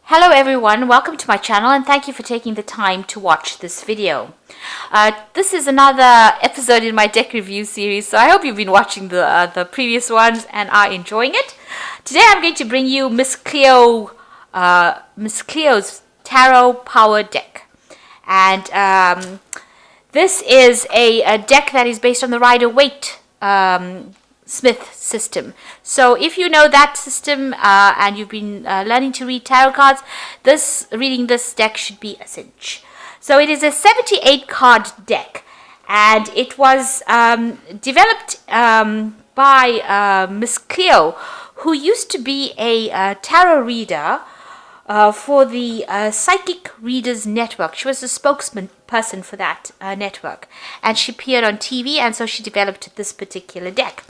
Hello everyone, welcome to my channel and thank you for taking the time to watch this video. This is another episode in my deck review series, so I hope you've been watching the previous ones and are enjoying it. Today I'm going to bring you Miss Cleo's Tarot Power Deck. And this is a deck that is based on the rider-waite Smith system. So if you know that system and you've been learning to read tarot cards, reading this deck should be a cinch. So it is a 78 card deck, and it was developed by Miss Cleo, who used to be a tarot reader for the Psychic Readers Network. She was the spokesperson for that network, and she appeared on TV, and so she developed this particular deck.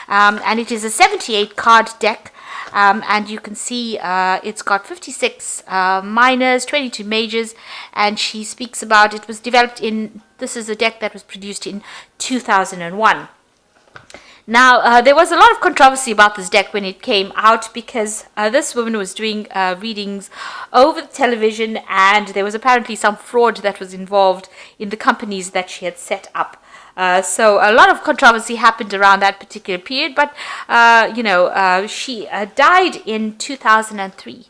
And it is a 78 card deck, and you can see it's got 56 minors, 22 majors, and she speaks about it was developed this is a deck that was produced in 2001. Now, there was a lot of controversy about this deck when it came out because this woman was doing readings over the television, and there was apparently some fraud that was involved in the companies that she had set up. So a lot of controversy happened around that particular period, but she died in 2003.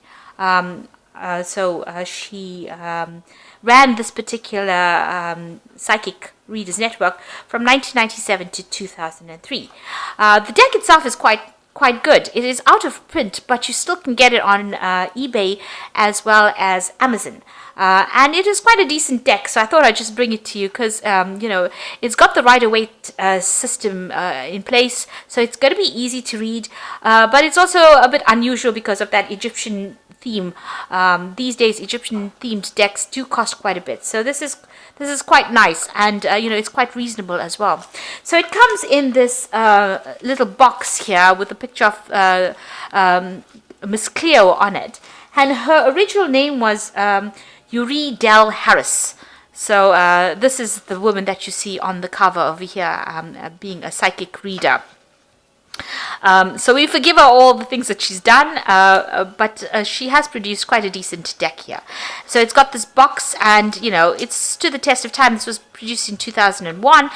She ran this particular Psychic Readers Network from 1997 to 2003. The deck itself is quite good. It is out of print, but you still can get it on eBay as well as Amazon. And it is quite a decent deck, so I thought I'd just bring it to you because, it's got the rider-waite system in place, so it's going to be easy to read, but it's also a bit unusual because of that Egyptian theme. These days, Egyptian-themed decks do cost quite a bit, so this is quite nice, and it's quite reasonable as well. So it comes in this little box here with a picture of Miss Cleo on it, and her original name was Uri Del Harris. So this is the woman that you see on the cover over here, being a psychic reader. So we forgive her all the things that she's done, but she has produced quite a decent deck here. So it's got this box, and it's stood the test of time. This was produced in 2001.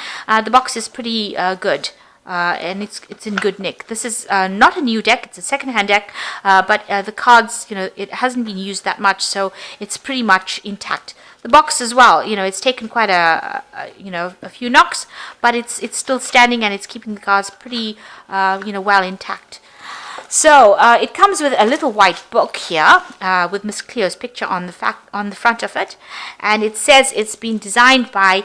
The box is pretty good. And it's in good nick. This is not a new deck; it's a second-hand deck, but the cards, it hasn't been used that much, so it's pretty much intact. The box as well, it's taken quite a few knocks, but it's still standing, and it's keeping the cards pretty well intact. So it comes with a little white book here with Miss Cleo's picture on the front of it, and it says it's been designed by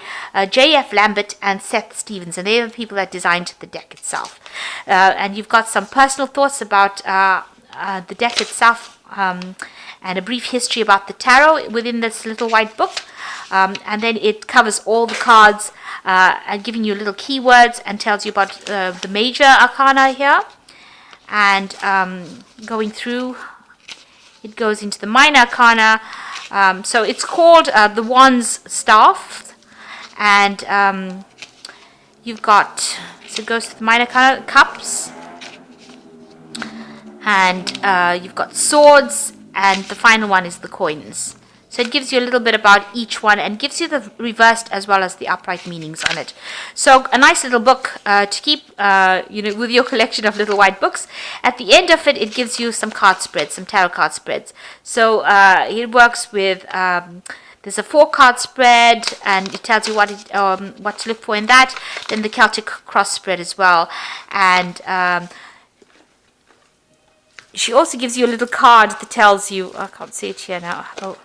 J.F. Lambert and Seth Stevens, and they are the people that designed the deck itself. And you've got some personal thoughts about the deck itself, and a brief history about the tarot within this little white book, and then it covers all the cards and giving you little keywords and tells you about the major arcana here. And going through, it goes into the minor arcana. So it's called the Wands Staff, and you've got, so it goes to the minor arcana, cups, and you've got swords, and the final one is the coins. So it gives you a little bit about each one and gives you the reversed as well as the upright meanings on it. So a nice little book to keep, with your collection of little white books. At the end of it, it gives you some card spreads, some tarot card spreads. So it works with, there's a 4-card spread, and it tells you what to look for in that. Then the Celtic cross spread as well. And she also gives you a little card that tells you, I can't see it here now. Oh.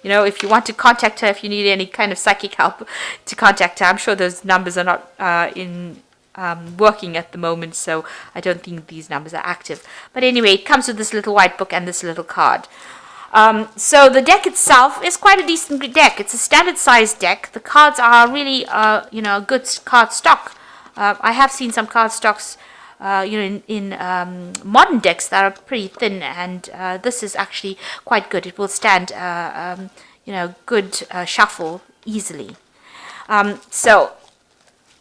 If you want to contact her, if you need any kind of psychic help to contact her, I'm sure those numbers are not working at the moment, so I don't think these numbers are active. But anyway, it comes with this little white book and this little card. So the deck itself is quite a decent deck. It's a standard size deck. The cards are really, a good card stock. I have seen some card stocks in modern decks that are pretty thin, and this is actually quite good. It will stand, good shuffle easily. So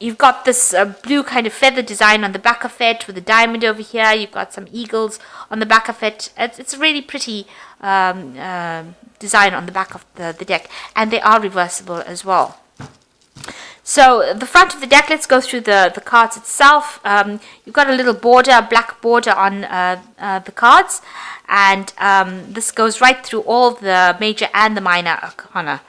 you've got this blue kind of feather design on the back of it with a diamond over here. You've got some eagles on the back of it. It's a really pretty design on the back of the deck, and they are reversible as well. So the front of the deck, let's go through the cards itself. You've got a little border, a black border on the cards, and this goes right through all the major and the minor arcana.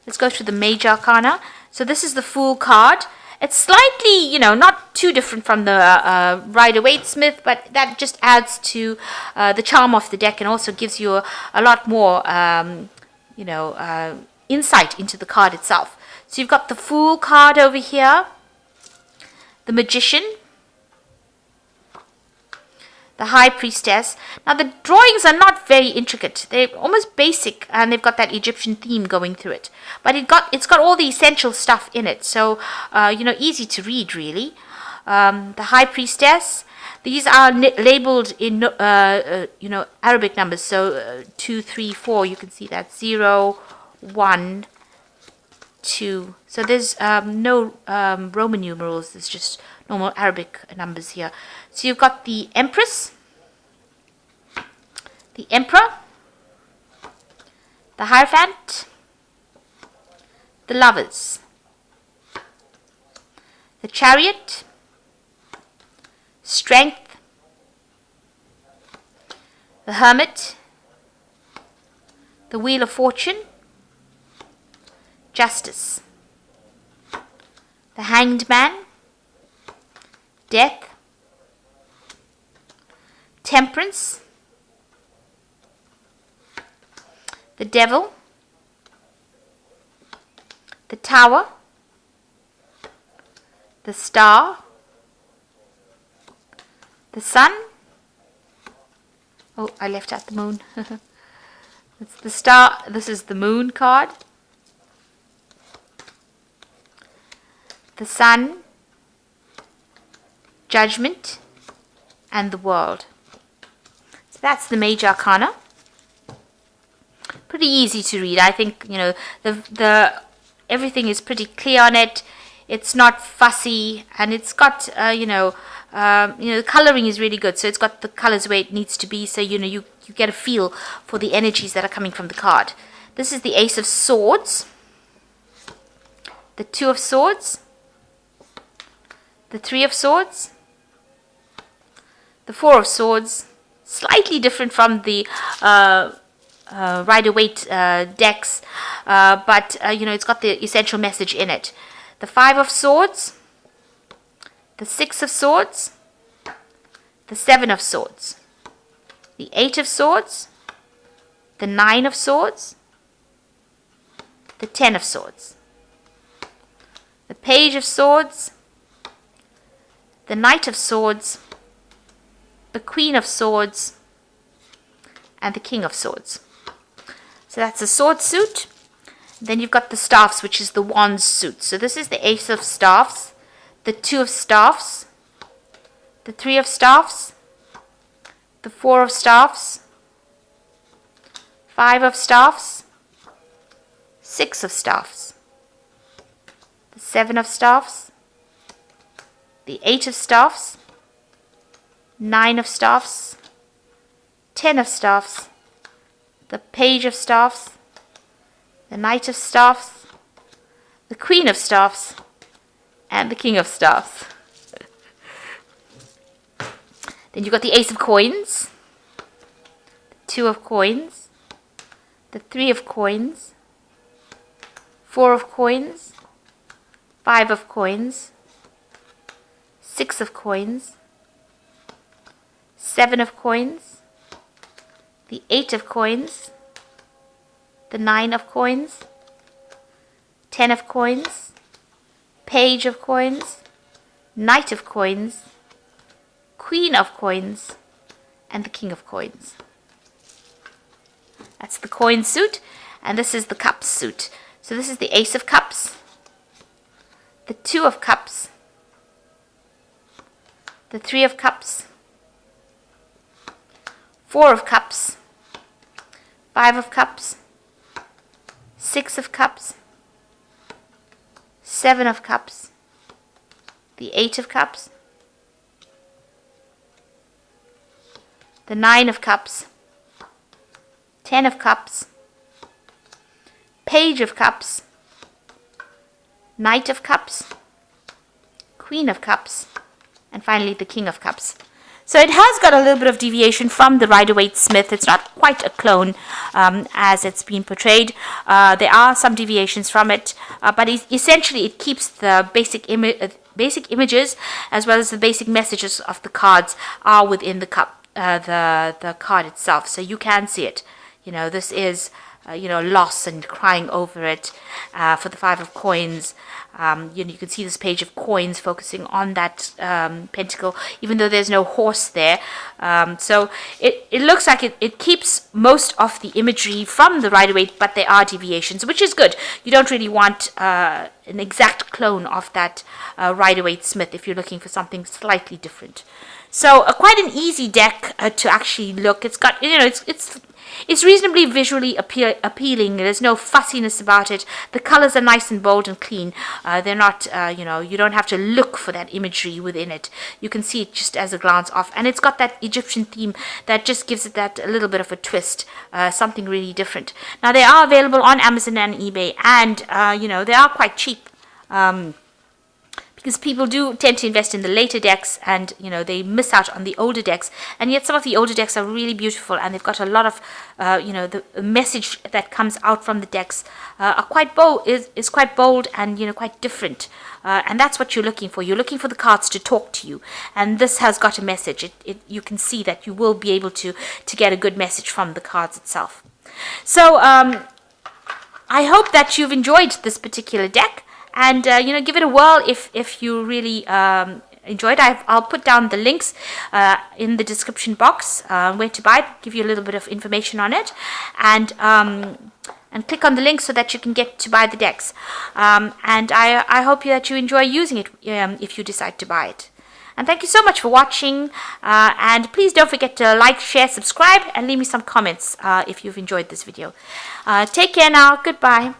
Let's go through the major arcana. So this is the Fool card. It's slightly, not too different from the Rider-Waite Smith, but that just adds to the charm of the deck and also gives you a lot more, insight into the card itself. So you've got the Fool card over here, the Magician, the High Priestess. Now the drawings are not very intricate. They're almost basic, and they've got that Egyptian theme going through it. But it's got all the essential stuff in it, so easy to read really. The High Priestess. These are labeled in Arabic numbers. So 2, 3, 4. You can see that 0, 1, 2. So there's no Roman numerals. There's just normal Arabic numbers here. So you've got the Empress, the Emperor, the Hierophant, the Lovers, the Chariot, Strength, the Hermit, the Wheel of Fortune, Justice, the Hanged Man, Death, Temperance, the Devil, the Tower, the Star, the Sun. Oh, I left out the Moon. It's the Star. This is the Moon card. The Sun, Judgment, and the World. So that's the major arcana. Pretty easy to read. I think the everything is pretty clear on it. It's not fussy, and it's got the coloring is really good. So it's got the colors where it needs to be. So you get a feel for the energies that are coming from the card. This is the Ace of Swords, the Two of Swords, the Three of Swords, the Four of Swords. Slightly different from the Rider-Waite decks, but it's got the essential message in it. The Five of Swords, the Six of Swords, the Seven of Swords, the Eight of Swords, the Nine of Swords, the Ten of Swords, the Page of Swords, the Knight of Swords, the Queen of Swords, and the King of Swords. So that's the sword suit. Then you've got the staffs, which is the wands suit. So this is the Ace of Staffs, the Two of Staffs, the Three of Staffs, the Four of Staffs, Five of Staffs, Six of Staffs, the Seven of Staffs, the Eight of Staffs, Nine of Staffs, 10 of Staffs, the Page of Staffs, the Knight of Staffs, the Queen of Staffs, and the King of Staffs. Then you've got the Ace of Coins, the Two of Coins, the Three of Coins, Four of Coins, Five of Coins, Six of Coins, Seven of Coins, the Eight of Coins, the Nine of Coins, 10 of Coins, Page of Coins, Knight of Coins, Queen of Coins, and the King of Coins. That's the coin suit, and this is the cups suit. So this is the Ace of Cups, the Two of Cups, the Three of Cups, Four of Cups, Five of Cups, Six of Cups, Seven of Cups, the Eight of Cups, the Nine of Cups, Ten of Cups, Page of Cups, Knight of Cups, Queen of Cups, and finally the King of Cups. So it has got a little bit of deviation from the Rider-Waite Smith. It's not quite a clone as it's been portrayed. There are some deviations from it, but essentially it keeps the basic images as well as the basic messages of the cards are within the cup, the card itself. So you can see it. You know, this is loss and crying over it. For the Five of Coins, you can see this Page of Coins focusing on that pentacle, even though there's no horse there. So it looks like it keeps most of the imagery from the Rider-Waite, but there are deviations, which is good. You don't really want an exact clone of that Rider-Waite Smith if you're looking for something slightly different. So quite an easy deck to actually look. It's got, it's reasonably visually appealing. There's no fussiness about it. The colors are nice and bold and clean. They're not, you don't have to look for that imagery within it. You can see it just as a glance off. And it's got that Egyptian theme that just gives it that a little bit of a twist, something really different. Now, they are available on Amazon and eBay, and, they are quite cheap. Because people do tend to invest in the later decks, and they miss out on the older decks, and yet some of the older decks are really beautiful, and they've got a lot of the message that comes out from the decks are quite bold, is quite bold and quite different, and that's what you're looking for. You're looking for the cards to talk to you, and this has got a message. You can see that you will be able to get a good message from the cards itself. So I hope that you've enjoyed this particular deck. And, give it a whirl if you really enjoyed. I'll put down the links in the description box where to buy it, give you a little bit of information on it. And click on the link so that you can get to buy the decks. And I hope that you enjoy using it if you decide to buy it. And thank you so much for watching. And please don't forget to like, share, subscribe, and leave me some comments if you've enjoyed this video. Take care now. Goodbye.